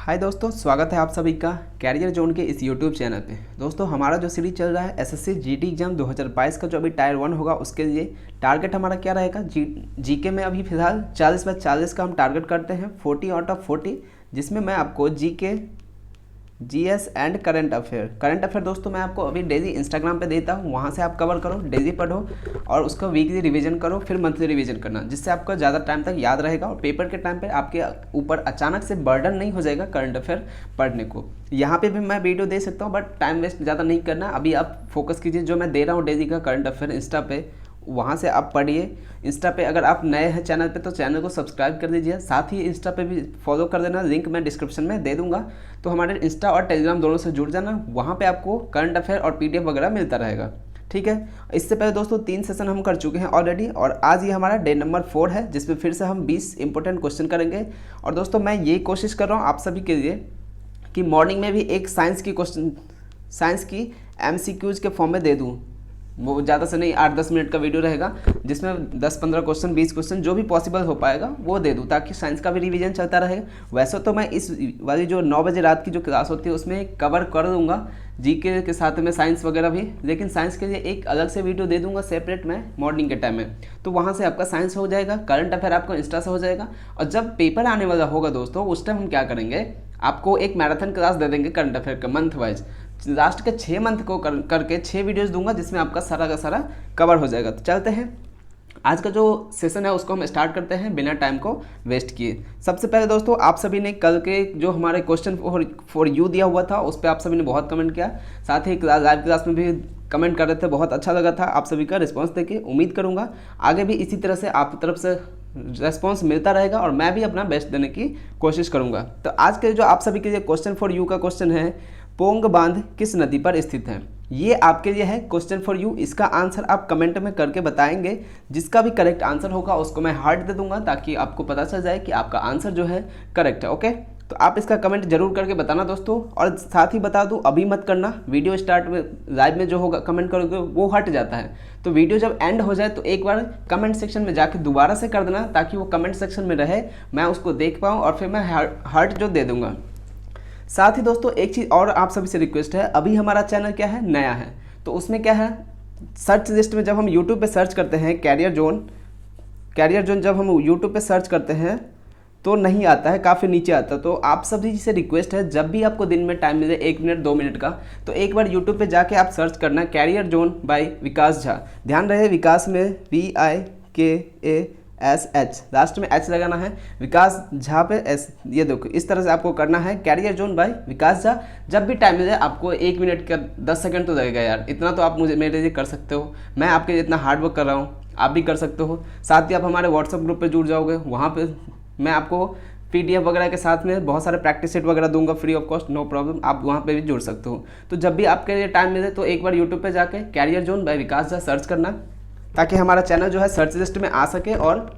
हाय दोस्तों, स्वागत है आप सभी का कैरियर जोन के इस यूट्यूब चैनल पे। दोस्तों, हमारा जो सीरीज चल रहा है एसएससी जीडी एग्जाम 2022 का, जो अभी टायर 1 होगा, उसके लिए टारगेट हमारा क्या रहेगा। जीके में अभी फिलहाल 40/40 का हम टारगेट करते हैं, 40 आउट ऑफ 40, जिसमें मैं आपको GK, GS and current affair दोस्तों मैं आपको अभी डेली इंस्टाग्राम पे देता हूँ। वहाँ से आप कवर करो, डेली पढ़ो और उसका वीकली रिवीजन करो, फिर मंथली रिवीजन करना, जिससे आपका ज़्यादा टाइम तक याद रहेगा और पेपर के टाइम पे आपके ऊपर अचानक से बर्डन नहीं हो जाएगा करंट अफेयर पढ़ने को। यहाँ पे भी मैं वीडियो दे सकता हूँ, बट टाइम वेस्ट ज़्यादा नहीं करना। अभी आप फोकस कीजिए जो मैं दे रहा हूँ डेली का करंट अफेयर इंस्टा पे, वहाँ से आप पढ़िए। इंस्टा पे अगर आप नए हैं चैनल पे तो चैनल को सब्सक्राइब कर दीजिए, साथ ही इंस्टा पे भी फॉलो कर देना, लिंक मैं डिस्क्रिप्शन में दे दूंगा। तो हमारे इंस्टा और टेलीग्राम दोनों से जुड़ जाना, वहाँ पे आपको करंट अफेयर और पीडीएफ वगैरह मिलता रहेगा। ठीक है, इससे पहले दोस्तों 3 सेशन हम कर चुके हैं ऑलरेडी, और आज ये हमारा डे नंबर 4 है, जिसमें फिर से हम 20 इंपॉर्टेंट क्वेश्चन करेंगे। और दोस्तों मैं ये कोशिश कर रहा हूँ आप सभी के लिए कि मॉर्निंग में भी एक साइंस की एमसीक्यूज़ के फॉर्म में दे दूँ। वो ज़्यादा से नहीं 8-10 मिनट का वीडियो रहेगा, जिसमें 10-15 क्वेश्चन, 20 क्वेश्चन जो भी पॉसिबल हो पाएगा वो दे दूँ, ताकि साइंस का भी रिवीजन चलता रहे। वैसे तो मैं इस वाली जो 9 बजे रात की जो क्लास होती है उसमें कवर कर दूँगा जीके के साथ में साइंस वगैरह भी, लेकिन साइंस के लिए एक अलग से वीडियो दे दूँगा सेपरेट में मॉर्निंग के टाइम में। तो वहाँ से आपका साइंस हो जाएगा, करंट अफेयर आपको इंस्टा से हो जाएगा। और जब पेपर आने वाला होगा दोस्तों, उस टाइम हम क्या करेंगे, आपको एक मैराथन क्लास दे देंगे करंट अफेयर का मंथ वाइज। लास्ट के 6 मंथ को करके 6 वीडियोस दूंगा, जिसमें आपका सारा का सारा कवर हो जाएगा। तो चलते हैं, आज का जो सेशन है उसको हम स्टार्ट करते हैं बिना टाइम को वेस्ट किए। सबसे पहले दोस्तों, आप सभी ने कल के जो हमारे क्वेश्चन फॉर यू दिया हुआ था उस पर आप सभी ने बहुत कमेंट किया, साथ ही लाइव क्लास में भी कमेंट कर रहे थे, बहुत अच्छा लगा था आप सभी का रिस्पॉन्स देके। उम्मीद करूँगा आगे भी इसी तरह से आपकी तरफ से रेस्पॉन्स मिलता रहेगा और मैं भी अपना बेस्ट देने की कोशिश करूँगा। तो आज के जो आप सभी के लिए क्वेश्चन फॉर यू का क्वेश्चन है, पोंग बांध किस नदी पर स्थित है। ये आपके लिए है क्वेश्चन फॉर यू। इसका आंसर आप कमेंट में करके बताएंगे, जिसका भी करेक्ट आंसर होगा उसको मैं हार्ट दे दूंगा, ताकि आपको पता चल जाए कि आपका आंसर जो है करेक्ट है। ओके, तो आप इसका कमेंट जरूर करके बताना दोस्तों। और साथ ही बता दूं, अभी मत करना, वीडियो स्टार्ट में लाइव में जो होगा कमेंट करोगे वो हट जाता है। तो वीडियो जब एंड हो जाए तो एक बार कमेंट सेक्शन में जाके दोबारा से कर देना, ताकि वो कमेंट सेक्शन में रहे, मैं उसको देख पाऊँ और फिर मैं हार्ट जो दे दूंगा। साथ ही दोस्तों एक चीज़ और आप सभी से रिक्वेस्ट है, अभी हमारा चैनल क्या है, नया है, तो उसमें क्या है, सर्च लिस्ट में जब हम यूट्यूब पे सर्च करते हैं कैरियर जोन जब हम यूट्यूब पे सर्च करते हैं तो नहीं आता है, काफ़ी नीचे आता है। तो आप सभी से रिक्वेस्ट है, जब भी आपको दिन में टाइम मिले 1 मिनट 2 मिनट का, तो एक बार यूट्यूब पे जाके आप सर्च करना कैरियर जोन बाय विकास झा। ध्यान रहे विकास में VIKASH, लास्ट में H लगाना है, विकास झा पे S। ये देखो इस तरह से आपको करना है, कैरियर जोन बाय विकास झा। जब भी टाइम मिले आपको 1 मिनट का 10 सेकंड तो लगेगा यार, इतना तो आप मुझे मेरे लिए कर सकते हो। मैं आपके लिए इतना हार्ड वर्क कर रहा हूँ, आप भी कर सकते हो। साथ ही आप हमारे व्हाट्सअप ग्रुप पे जुड़ जाओगे, वहाँ पे मैं आपको PDF वगैरह के साथ में बहुत सारे प्रैक्टिस सेट वगैरह दूंगा free of cost, no problem, आप वहाँ पे भी जुड़ सकते हो। तो जब भी आपके लिए टाइम मिले तो एक बार यूट्यूब पे जाके कैरियर जोन बाय विकास झा सर्च करना, ताकि हमारा चैनल जो है सर्च लिस्ट में आ सके, और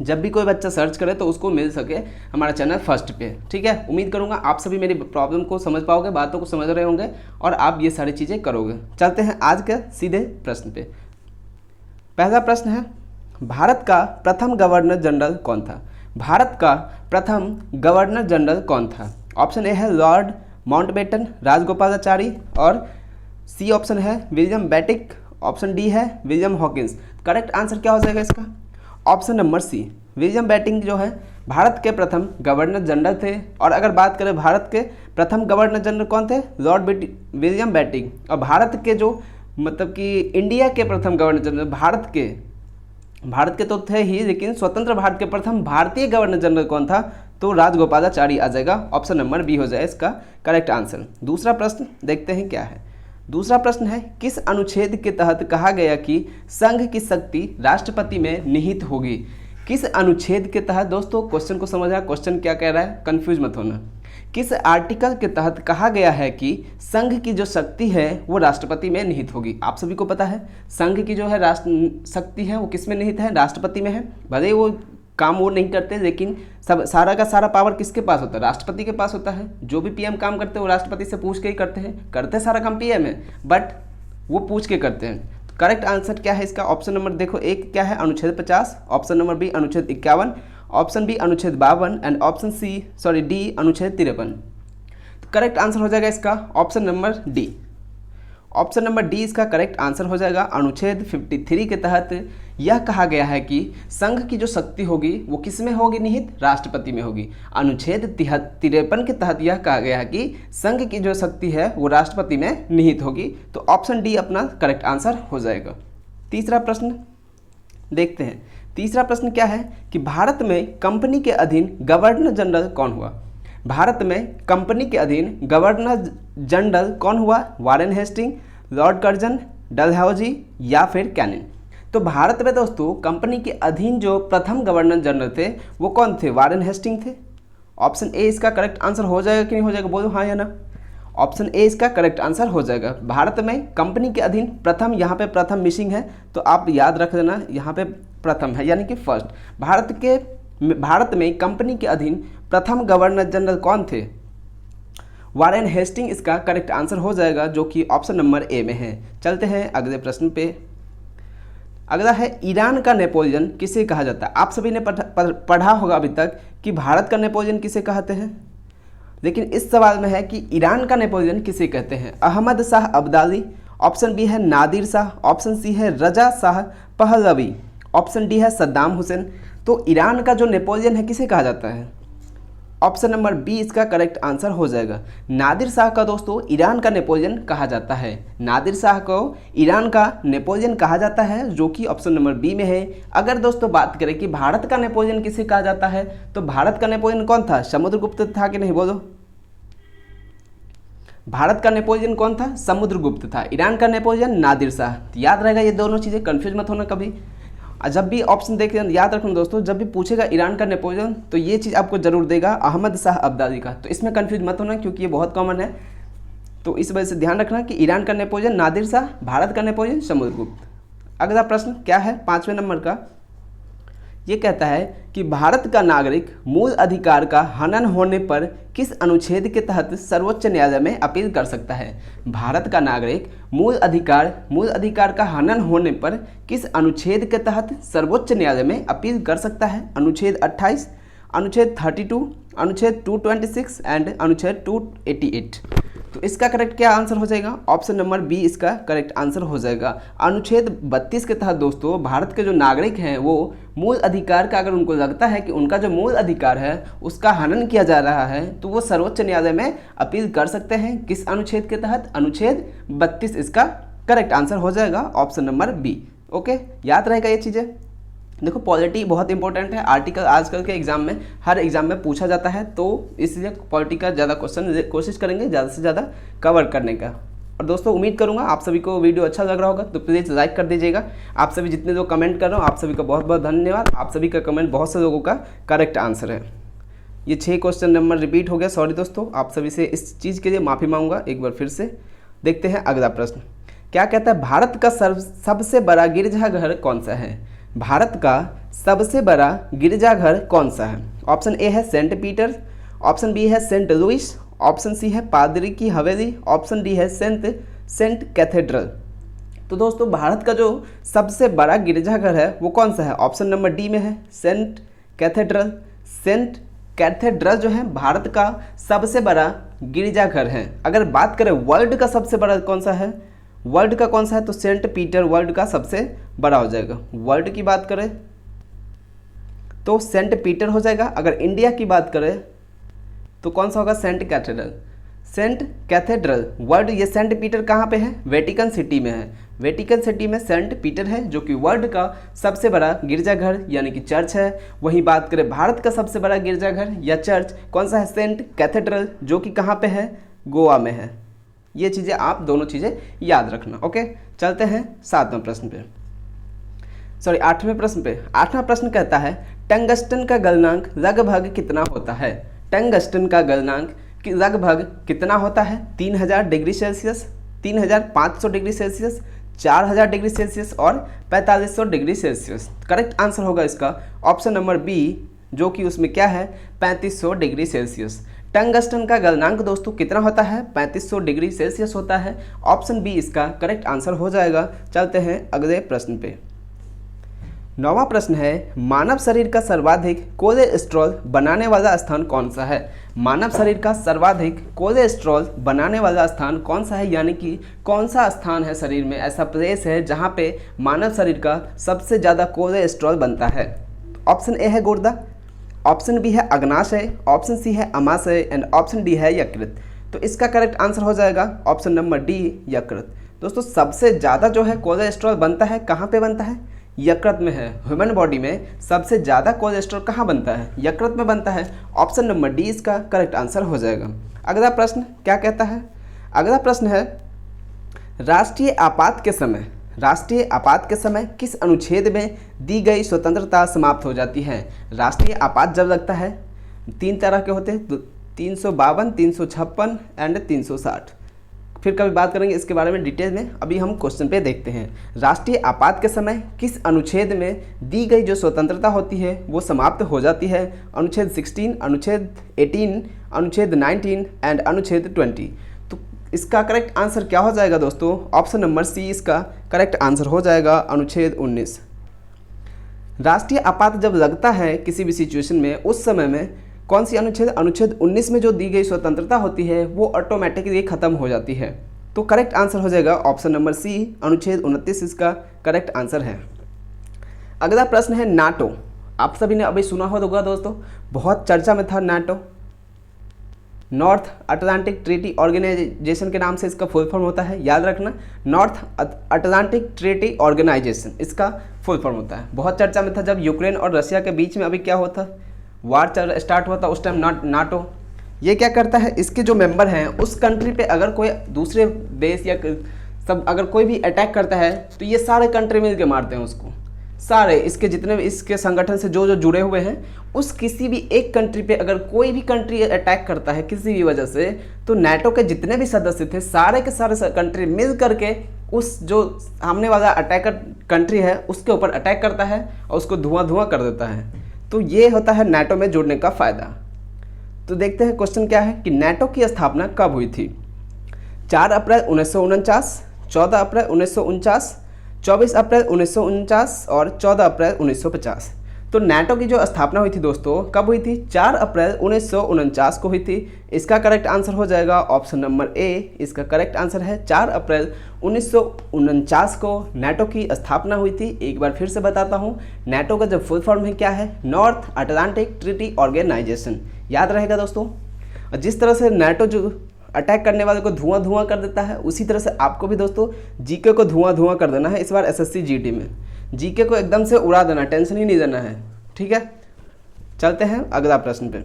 जब भी कोई बच्चा सर्च करे तो उसको मिल सके हमारा चैनल फर्स्ट पे। ठीक है, उम्मीद करूँगा आप सभी मेरी प्रॉब्लम को समझ पाओगे, बातों को समझ रहे होंगे और आप ये सारी चीज़ें करोगे। चलते हैं आज के सीधे प्रश्न पे। पहला प्रश्न है, भारत का प्रथम गवर्नर जनरल कौन था। भारत का प्रथम गवर्नर जनरल कौन था। ऑप्शन ए है लॉर्ड माउंटबेटन, राजगोपालाचारी, और सी ऑप्शन है विलियम बेटिक, ऑप्शन डी है विलियम हॉकिंस। करेक्ट आंसर क्या हो जाएगा इसका, option number C, William Bentinck जो है भारत के प्रथम गवर्नर जनरल थे। और अगर बात करें भारत के प्रथम गवर्नर जनरल कौन थे, लॉर्ड विलियम बेटिंग। और भारत के जो मतलब कि इंडिया के प्रथम गवर्नर जनरल, भारत के तो थे ही, लेकिन स्वतंत्र भारत के प्रथम भारतीय गवर्नर जनरल कौन था, तो राजगोपालाचारी आ जाएगा। ऑप्शन नंबर बी हो जाए इसका करेक्ट आंसर। दूसरा प्रश्न देखते हैं क्या है। दूसरा प्रश्न है, किस अनुच्छेद के तहत कहा गया कि संघ की शक्ति राष्ट्रपति में निहित होगी। किस अनुच्छेद के तहत, दोस्तों क्वेश्चन को समझा, क्वेश्चन क्या कह रहा है, कंफ्यूज मत होना। किस आर्टिकल के तहत कहा गया है कि संघ की जो शक्ति है वो राष्ट्रपति में निहित होगी। आप सभी को पता है संघ की जो है राष्ट्र शक्ति है वो किस में निहित है, राष्ट्रपति में है। भले वो काम वो नहीं करते, लेकिन सब सारा का सारा पावर किसके पास होता है, राष्ट्रपति के पास होता है। जो भी PM काम करते हैं वो राष्ट्रपति से पूछ के ही करते सारा काम PM है, बट वो पूछ के करते हैं। करेक्ट आंसर क्या है इसका, ऑप्शन नंबर देखो एक क्या है, अनुच्छेद 50, ऑप्शन नंबर बी अनुच्छेद 51, ऑप्शन बी अनुच्छेद 52 एंड ऑप्शन डी अनुच्छेद 53। तो करेक्ट आंसर हो जाएगा इसका option number D. Option number D इसका करेक्ट आंसर हो जाएगा। अनुच्छेद 53 के तहत यह कहा गया है कि संघ की जो शक्ति होगी वो किस में होगी निहित? राष्ट्रपति में होगी। अनुच्छेद 53 के तहत यह कहा गया है कि संघ की जो शक्ति है वो राष्ट्रपति में निहित होगी। तो ऑप्शन डी अपना करेक्ट आंसर हो जाएगा। तीसरा प्रश्न देखते हैं। तीसरा प्रश्न क्या है कि भारत में कंपनी के अधीन गवर्नर जनरल कौन हुआ? भारत में कंपनी के अधीन गवर्नर जनरल कौन हुआ? Warren Hastings, Lord Curzon, Dalhousie या फिर कैनिंग। तो भारत में दोस्तों कंपनी के अधीन जो प्रथम गवर्नर जनरल थे वो कौन थे? वारेन हेस्टिंग थे। ऑप्शन ए इसका करेक्ट आंसर हो जाएगा कि नहीं हो जाएगा? बोलो हाँ या ना। ऑप्शन ए इसका करेक्ट आंसर हो जाएगा। भारत में कंपनी के अधीन प्रथम, यहाँ पे प्रथम मिसिंग है तो आप याद रख लेना, यहाँ पे प्रथम है यानी कि फर्स्ट। भारत में कंपनी के अधीन प्रथम गवर्नर जनरल कौन थे? वारेन हेस्टिंग इसका करेक्ट आंसर हो जाएगा, जो कि ऑप्शन नंबर ए में है। चलते हैं अगले प्रश्न पे। अगला है ईरान का नेपोलियन किसे कहा जाता है? आप सभी ने पढ़ा होगा अभी तक कि भारत का नेपोलियन किसे कहते हैं, लेकिन इस सवाल में है कि ईरान का नेपोलियन किसे कहते हैं? अहमद शाह अब्दाली, ऑप्शन बी है नादिर शाह, ऑप्शन सी है रजा शाह पहलवी, ऑप्शन डी है सद्दाम हुसैन। तो ईरान का जो नेपोलियन है किसे कहा जाता है? ऑप्शन नंबर बी इसका करेक्ट आंसर हो जाएगा। नादिर शाह का दोस्तों ईरान का नेपोलियन कहा जाता है। नादिर शाह को ईरान का नेपोलियन कहा जाता है, जो कि ऑप्शन नंबर बी में है। अगर दोस्तों बात करें कि भारत का नेपोलियन किसे कहा जाता है, तो भारत का नेपोलियन कौन था? समुद्रगुप्त था कि नहीं? बोलो। भारत का नेपोलियन कौन था? समुद्रगुप्त था। ईरान का नेपोलियन नादिर शाह। याद रहेगा ये दोनों चीज़ें, कन्फ्यूज मत होना कभी। जब भी ऑप्शन देखें याद रखना दोस्तों, जब भी पूछेगा ईरान का नेपोलियन तो ये चीज़ आपको जरूर देगा अहमद शाह अब्दाली का। तो इसमें कंफ्यूज मत होना क्योंकि ये बहुत कॉमन है। तो इस वजह से ध्यान रखना कि ईरान का नेपोलियन नादिर शाह, भारत का नेपोलियन समुद्रगुप्त। अगला प्रश्न क्या है 5वें नंबर का? ये कहता है कि भारत का नागरिक मूल अधिकार का हनन होने पर किस अनुच्छेद के तहत सर्वोच्च न्यायालय में अपील कर सकता है? भारत का नागरिक मूल अधिकार का हनन होने पर किस अनुच्छेद के तहत सर्वोच्च न्यायालय में अपील कर सकता है? अनुच्छेद 28, अनुच्छेद 32, अनुच्छेद 226 एंड अनुच्छेद 288। तो इसका करेक्ट क्या आंसर हो जाएगा? ऑप्शन नंबर बी इसका करेक्ट आंसर हो जाएगा। अनुच्छेद 32 के तहत दोस्तों भारत के जो नागरिक हैं वो मूल अधिकार का, अगर उनको लगता है कि उनका जो मूल अधिकार है उसका हनन किया जा रहा है, तो वो सर्वोच्च न्यायालय में अपील कर सकते हैं। किस अनुच्छेद के तहत? अनुच्छेद 32 इसका करेक्ट आंसर हो जाएगा, ऑप्शन नंबर बी। ओके, याद रहेगा ये चीज़ें। देखो पॉलिटी बहुत इंपॉर्टेंट है। आर्टिकल आजकल के एग्जाम में, हर एग्जाम में पूछा जाता है, तो इसलिए पॉलिटी का ज़्यादा क्वेश्चन कोशिश करेंगे ज़्यादा से ज़्यादा कवर करने का। और दोस्तों उम्मीद करूंगा आप सभी को वीडियो अच्छा लग रहा होगा, तो प्लीज़ लाइक कर दीजिएगा। आप सभी जितने लोग कमेंट कर रहे हो आप सभी का बहुत बहुत धन्यवाद। आप सभी का कमेंट बहुत से लोगों का करेक्ट आंसर है। ये 6 क्वेश्चन नंबर रिपीट हो गया, सॉरी दोस्तों, आप सभी से इस चीज़ के लिए माफ़ी मांगूंगा एक बार फिर से। देखते हैं अगला प्रश्न क्या कहता है? भारत का सबसे बड़ा गिरजाघर कौन सा है? भारत का सबसे बड़ा गिरजाघर कौन सा है? ऑप्शन ए है सेंट पीटर, ऑप्शन बी है सेंट लुइस, ऑप्शन सी है पादरी की हवेली, ऑप्शन डी है सेंट कैथेड्रल। तो दोस्तों भारत का जो सबसे बड़ा गिरजाघर है वो कौन सा है? ऑप्शन नंबर डी में है सेंट कैथेड्रल। सेंट कैथेड्रल जो है भारत का सबसे बड़ा गिरजाघर है। अगर बात करें वर्ल्ड का सबसे बड़ा कौन सा है, वर्ल्ड का कौन सा है, तो सेंट पीटर वर्ल्ड का सबसे बड़ा हो जाएगा। वर्ल्ड की बात करें तो सेंट पीटर हो जाएगा। अगर इंडिया की बात करें तो कौन सा होगा? Saint cathedral. Saint cathedral world, ये सेंट पीटर कहाँ पे है? वेटिकन सिटी में है। वेटिकन सिटी में सेंट पीटर है जो कि वर्ल्ड का सबसे बड़ा गिरजाघर यानी कि चर्च है। वहीं बात करें भारत का सबसे बड़ा गिरजाघर या चर्च कौन सा है? सेंट कैथेड्रल, जो कि कहाँ पे है? गोवा में है। ये चीज़ें आप दोनों चीज़ें याद रखना। ओके, चलते हैं 7वें प्रश्न पे, सॉरी 8वें प्रश्न पे। 8वां प्रश्न कहता है टंगस्टन का गलनांक लगभग कितना होता है? टंगस्टन का गलनांक लगभग कितना होता है? 3000 degree Celsius, 3500 degree Celsius, 4000 degree Celsius और 4500 डिग्री सेल्सियस। करेक्ट आंसर होगा इसका ऑप्शन नंबर बी, जो कि उसमें क्या है? 3500 डिग्री सेल्सियस। टंगस्टन का गलनांक दोस्तों कितना होता है? 3500 डिग्री सेल्सियस होता है। ऑप्शन बी इसका करेक्ट आंसर हो जाएगा। चलते हैं अगले प्रश्न पे। 9वां प्रश्न है, मानव शरीर का सर्वाधिक कोलेस्ट्रॉल बनाने वाला स्थान कौन सा है? मानव शरीर का सर्वाधिक कोलेस्ट्रॉल बनाने वाला स्थान कौन सा है, यानी कि कौन सा स्थान है शरीर में, ऐसा प्लेस है जहाँ पे मानव शरीर का सबसे ज़्यादा कोलेस्ट्रॉल बनता है? ऑप्शन ए है गुर्दा, ऑप्शन बी है अग्नाशय, ऑप्शन सी है अमाशय एंड ऑप्शन डी है यकृत। तो इसका करेक्ट आंसर हो जाएगा ऑप्शन नंबर डी, यकृत। दोस्तों सबसे ज़्यादा जो है कोलेस्ट्रॉल बनता है कहाँ पे बनता है? यकृत में है। ह्यूमन बॉडी में सबसे ज़्यादा कोलेस्ट्रॉल कहाँ बनता है? यकृत में बनता है। ऑप्शन नंबर डी इसका करेक्ट आंसर हो जाएगा। अगला प्रश्न क्या कहता है? अगला प्रश्न है, राष्ट्रीय आपात के समय किस अनुच्छेद में दी गई स्वतंत्रता समाप्त हो जाती है? राष्ट्रीय आपात जब लगता है 3 तरह के होते हैं, 352, 356 एंड 360। फिर कभी बात करेंगे इसके बारे में डिटेल में, अभी हम क्वेश्चन पे देखते हैं। राष्ट्रीय आपात के समय किस अनुच्छेद में दी गई जो स्वतंत्रता होती है वो समाप्त हो जाती है? अनुच्छेद 16, अनुच्छेद 18, अनुच्छेद 19 एंड अनुच्छेद 20। तो इसका करेक्ट आंसर क्या हो जाएगा दोस्तों? ऑप्शन नंबर सी इसका करेक्ट आंसर हो जाएगा, अनुच्छेद 19। राष्ट्रीय आपात जब लगता है किसी भी सिचुएशन में, उस समय में कौन सी अनुच्छेद 19 में जो दी गई स्वतंत्रता होती है वो ऑटोमेटिकली खत्म हो जाती है। तो करेक्ट आंसर हो जाएगा ऑप्शन नंबर सी, अनुच्छेद 29 इसका करेक्ट आंसर है। अगला प्रश्न है नाटो। आप सभी ने अभी सुना होगा दोस्तों, बहुत चर्चा में था NATO. North Atlantic Treaty Organization के नाम से इसका फुल फॉर्म होता है, याद रखना, नॉर्थ अटलांटिक ट्रीटी ऑर्गेनाइजेशन इसका फुल फॉर्म होता है। बहुत चर्चा में था जब यूक्रेन और रशिया के बीच में अभी क्या होता, वार स्टार्ट हुआ था, उस टाइम नाटो ये क्या करता है, इसके जो मेंबर हैं उस कंट्री पे अगर कोई दूसरे देश या सब अगर कोई भी अटैक करता है तो ये सारे कंट्री मिल के मारते हैं उसको। सारे इसके जितने भी इसके संगठन से जो जुड़े हुए हैं, उस किसी भी एक कंट्री पे अगर कोई भी कंट्री अटैक करता है किसी भी वजह से, तो नाटो के जितने भी सदस्य थे सारे के सारे कंट्री मिल करके उस जो सामने वाला अटैकर कंट्री है उसके ऊपर अटैक करता है और उसको धुआं कर देता है। तो ये होता है नाटो में जुड़ने का फ़ायदा। तो देखते हैं क्वेश्चन क्या है कि नाटो की स्थापना कब हुई थी? 4 अप्रैल 1949, 14 अप्रैल 1949, 24 अप्रैल 1949 और 14 अप्रैल 1950। तो नाटो की जो स्थापना हुई थी दोस्तों कब हुई थी? 4 अप्रैल 1949 को हुई थी। इसका करेक्ट आंसर हो जाएगा ऑप्शन नंबर ए, इसका करेक्ट आंसर है 4 अप्रैल 1949 को नाटो की स्थापना हुई थी। एक बार फिर से बताता हूँ, नाटो का जो फुल फॉर्म है क्या है? North Atlantic Treaty Organization. याद रहेगा दोस्तों। और जिस तरह से नाटो जो अटैक करने वाले को धुआं कर देता है, उसी तरह से आपको भी दोस्तों जीके को धुआं कर देना है। इस बार एसएससी जीडी में जीके को एकदम से उड़ा देना, टेंशन ही नहीं देना है, ठीक है। चलते हैं अगला प्रश्न पे।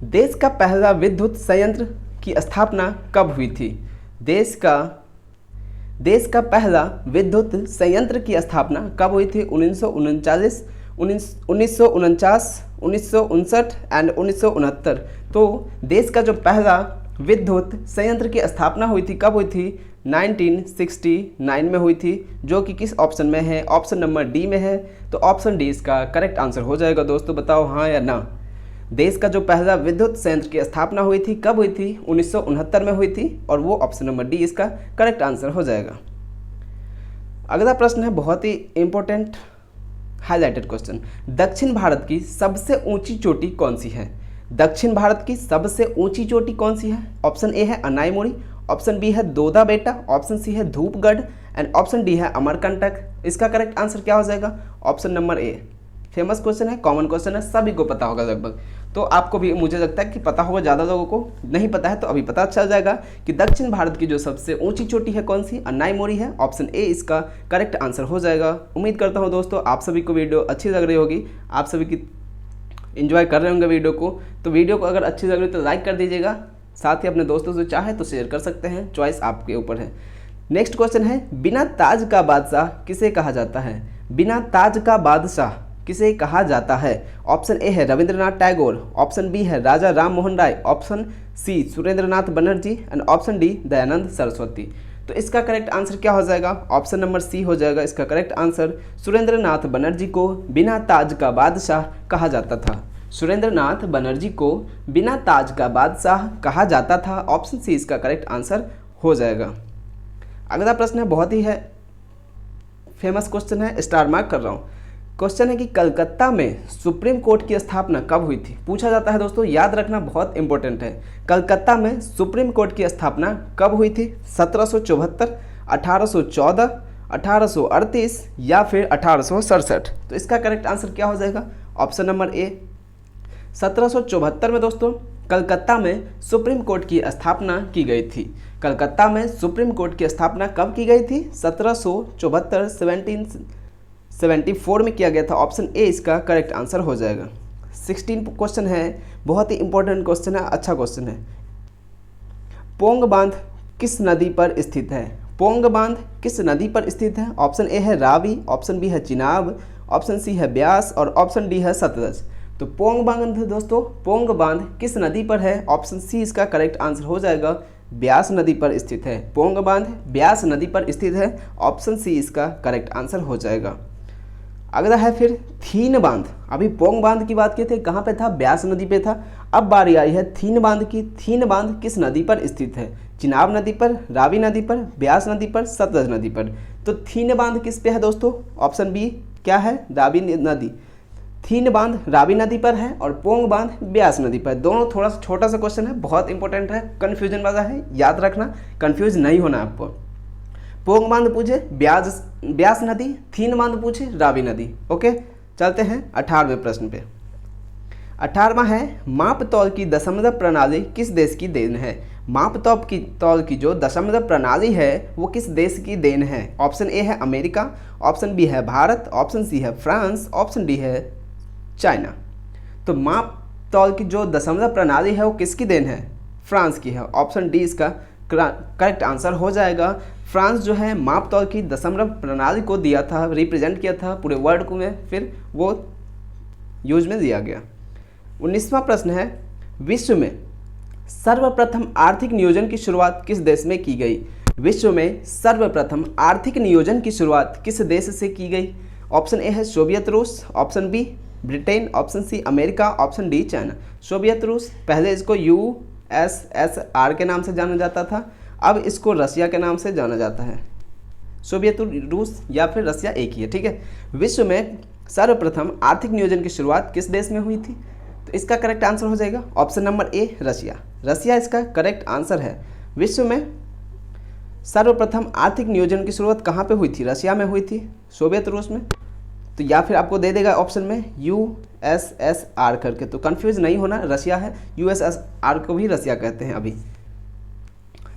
देश का पहला विद्युत संयंत्र की स्थापना कब हुई थी? देश का पहला विद्युत संयंत्र की स्थापना कब हुई थी? 1939, 1949, 1959 एंड 1969। तो देश का जो पहला विद्युत संयंत्र की स्थापना हुई थी कब हुई थी? 1969 में हुई थी, जो कि किस ऑप्शन में है? ऑप्शन नंबर डी में है। तो ऑप्शन डी इसका करेक्ट आंसर हो जाएगा दोस्तों। बताओ हाँ या ना। देश का जो पहला विद्युत संयंत्र की स्थापना हुई थी कब हुई थी? 1969 में हुई थी और वो ऑप्शन नंबर डी इसका करेक्ट आंसर हो जाएगा। अगला प्रश्न है बहुत ही इंपॉर्टेंट हाईलाइटेड क्वेश्चन। दक्षिण भारत की सबसे ऊंची चोटी कौन सी है? दक्षिण भारत की सबसे ऊंची चोटी कौन सी है? ऑप्शन ए है अनाईमुड़ी, ऑप्शन बी है दोदा बेटा, ऑप्शन सी है धूपगढ़ एंड ऑप्शन डी है अमरकंटक। इसका करेक्ट आंसर क्या हो जाएगा? Option number A. Famous question है, कॉमन क्वेश्चन है, सभी को पता होगा लगभग। तो आपको भी मुझे लगता है कि पता होगा, ज़्यादा लोगों को नहीं पता है तो अभी पता चल जाएगा कि दक्षिण भारत की जो सबसे ऊंची चोटी है कौन सी? अनाईमुड़ी है। ऑप्शन ए इसका करेक्ट आंसर हो जाएगा। उम्मीद करता हूँ दोस्तों आप सभी को वीडियो अच्छी लग रही होगी, आप सभी की एंजॉय कर रहे होंगे वीडियो को। तो वीडियो को अगर अच्छी लग रही तो लाइक कर दीजिएगा, साथ ही अपने दोस्तों से चाहे तो शेयर कर सकते हैं, चॉइस आपके ऊपर है। नेक्स्ट क्वेश्चन है, बिना ताज का बादशाह किसे कहा जाता है? बिना ताज का बादशाह किसे कहा जाता है? ऑप्शन ए है रविंद्रनाथ टैगोर, ऑप्शन बी है Raja Ram Mohan Roy, option C Surendranath Banerjee and option D Dayanand Saraswati. तो इसका करेक्ट आंसर क्या हो जाएगा? ऑप्शन नंबर सी हो जाएगा इसका करेक्ट आंसर। सुरेंद्रनाथ बनर्जी को बिना ताज का बादशाह कहा जाता था। सुरेंद्रनाथ बनर्जी को बिना ताज का बादशाह कहा जाता था। ऑप्शन सी इसका करेक्ट आंसर हो जाएगा। अगला प्रश्न है बहुत ही है फेमस क्वेश्चन है, स्टार मार्क कर रहा हूँ। क्वेश्चन है कि कलकत्ता में सुप्रीम कोर्ट की स्थापना कब हुई थी। पूछा जाता है दोस्तों, याद रखना बहुत इंपॉर्टेंट है। कलकत्ता में सुप्रीम कोर्ट की स्थापना कब हुई थी? 1774, 1814, 1838 या फिर 1867। तो इसका करेक्ट आंसर क्या हो जाएगा? ऑप्शन नंबर ए 1774 में दोस्तों कलकत्ता में सुप्रीम कोर्ट की स्थापना की गई थी। कलकत्ता में सुप्रीम कोर्ट की स्थापना कब की गई थी? 1774, 1774 में किया गया था। ऑप्शन ए इसका करेक्ट आंसर हो जाएगा। 16 क्वेश्चन है, बहुत ही इंपॉर्टेंट क्वेश्चन है, अच्छा क्वेश्चन है। पोंग बांध किस नदी पर स्थित है? पोंग बांध किस नदी पर स्थित है? ऑप्शन ए है रावी, ऑप्शन बी है चिनाब, ऑप्शन सी है ब्यास और ऑप्शन डी है सतलज। तो पोंग बांध दोस्तों, पोंग बांध किस नदी पर है? ऑप्शन सी इसका करेक्ट आंसर हो जाएगा, ब्यास नदी पर स्थित है। पोंग बांध ब्यास नदी पर स्थित है, ऑप्शन सी इसका करेक्ट आंसर हो जाएगा। अगला है फिर थीन बांध। अभी पोंग बांध की बात किए थे, कहाँ पे था? ब्यास नदी पे था। अब बारी आई है थीन बांध की। थीन बांध किस नदी पर स्थित है? चिनाब नदी पर, रावी नदी पर, ब्यास नदी पर, सतलज नदी पर। तो थीन बांध किस पे है दोस्तों? ऑप्शन बी क्या है? रावी नदी। थीन बांध रावी नदी पर है और पोंग बांध ब्यास नदी पर। दोनों थोड़ा सा छोटा सा क्वेश्चन है, बहुत इंपॉर्टेंट है, कन्फ्यूजन वाला है, याद रखना, कन्फ्यूज नहीं होना आपको। पोंग बांध पूछे ब्यास नदी, थीन बांध पूछे रावी नदी। ओके, चलते हैं 18वें प्रश्न पे। 18वां है, माप तौल की दशमलव प्रणाली किस देश की देन है? माप तौल की जो दशमलव प्रणाली है वो किस देश की देन है? ऑप्शन ए है अमेरिका, ऑप्शन बी है भारत, ऑप्शन सी है फ्रांस, ऑप्शन डी है चाइना। तो माप तौल की जो दशमलव प्रणाली है वो किसकी देन है? फ्रांस की है। ऑप्शन डी इसका करेक्ट आंसर हो जाएगा। फ्रांस जो है माप तौल की दशमलव प्रणाली को दिया था, रिप्रेजेंट किया था पूरे वर्ल्ड को में, फिर वो यूज में दिया गया। 19वां प्रश्न है, विश्व में सर्वप्रथम आर्थिक नियोजन की शुरुआत किस देश में की गई? विश्व में सर्वप्रथम आर्थिक नियोजन की शुरुआत किस देश से की गई? ऑप्शन ए है सोवियत रूस, option B Britain, option C America, option D China. Soviet रूस, पहले इसको USSR के नाम से जाना जाता था, अब इसको रसिया के नाम से जाना जाता है। सोवियत रूस या फिर रसिया एक ही है, ठीक है। विश्व में सर्वप्रथम आर्थिक नियोजन की शुरुआत किस देश में हुई थी? तो इसका करेक्ट आंसर हो जाएगा ऑप्शन नंबर ए रसिया। रसिया इसका करेक्ट आंसर है। विश्व में सर्वप्रथम आर्थिक नियोजन की शुरुआत कहाँ पे हुई थी? रसिया में हुई थी, सोवियत रूस में। तो या फिर आपको दे देगा ऑप्शन में USSR करके, तो कंफ्यूज नहीं होना, रसिया है, USSR को भी रसिया कहते हैं अभी।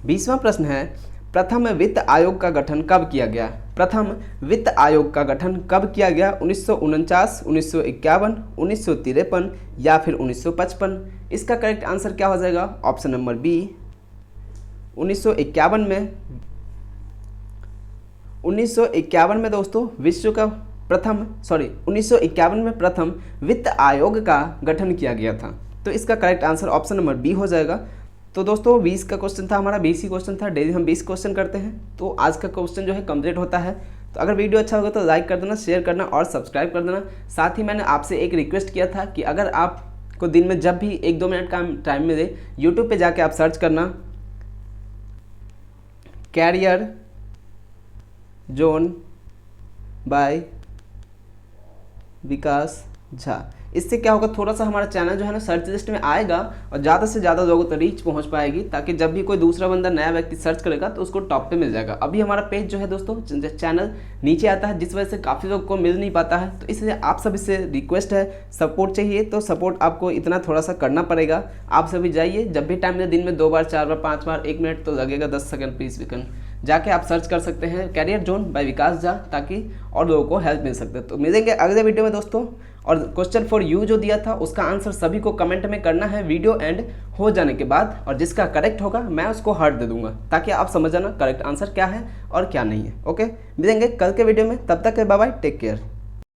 20वां प्रश्न है, प्रथम वित्त आयोग का गठन कब किया गया? प्रथम वित्त आयोग का गठन कब किया गया? 1949, 1951, 1953 या फिर 1955? इसका करेक्ट आंसर क्या हो जाएगा? ऑप्शन नंबर बी 1951 में। 1951 में दोस्तों विश्व का प्रथम 1951 में प्रथम वित्त आयोग का गठन किया गया था। तो इसका correct answer option number B हो जाएगा। तो दोस्तों 20 का क्वेश्चन था हमारा, 20 ही क्वेश्चन था, डेली हम 20 क्वेश्चन करते हैं, तो आज का क्वेश्चन जो है कंप्लीट होता है। तो अगर वीडियो अच्छा होगा तो लाइक कर देना, शेयर करना और सब्सक्राइब कर देना। साथ ही मैंने आपसे एक रिक्वेस्ट किया था कि अगर आपको दिन में जब भी 1-2 मिनट का टाइम मिले, यूट्यूब पे जाके आप सर्च करना कैरियर जोन बाय विकास झा। इससे क्या होगा, थोड़ा सा हमारा चैनल जो है ना सर्च लिस्ट में आएगा और ज़्यादा से ज़्यादा लोगों तक रीच पहुंच पाएगी, ताकि जब भी कोई दूसरा बंदा नया व्यक्ति सर्च करेगा तो उसको टॉप पे मिल जाएगा। अभी हमारा पेज जो है दोस्तों चैनल नीचे आता है, जिस वजह से काफ़ी लोग को मिल नहीं पाता है। तो इसलिए आप सभी से रिक्वेस्ट है, सपोर्ट चाहिए तो सपोर्ट आपको इतना थोड़ा सा करना पड़ेगा। आप सभी जाइए, जब भी टाइम मिले, दिन में 2 बार 4 बार 5 बार 1 मिनट तो लगेगा, 10 सेकंड 20 सेकंड, जाके आप सर्च कर सकते हैं कैरियर जोन बाय विकास झा, ताकि और लोगों को हेल्प मिल सकते है। तो मिलेंगे अगले वीडियो में दोस्तों। और क्वेश्चन फॉर यू जो दिया था उसका आंसर सभी को कमेंट में करना है वीडियो एंड हो जाने के बाद, और जिसका करेक्ट होगा मैं उसको हार्ट दे दूंगा, ताकि आप समझ जाना करेक्ट आंसर क्या है और क्या नहीं है। ओके, मिलेंगे कल के वीडियो में, तब तक बाय बाय, टेक केयर।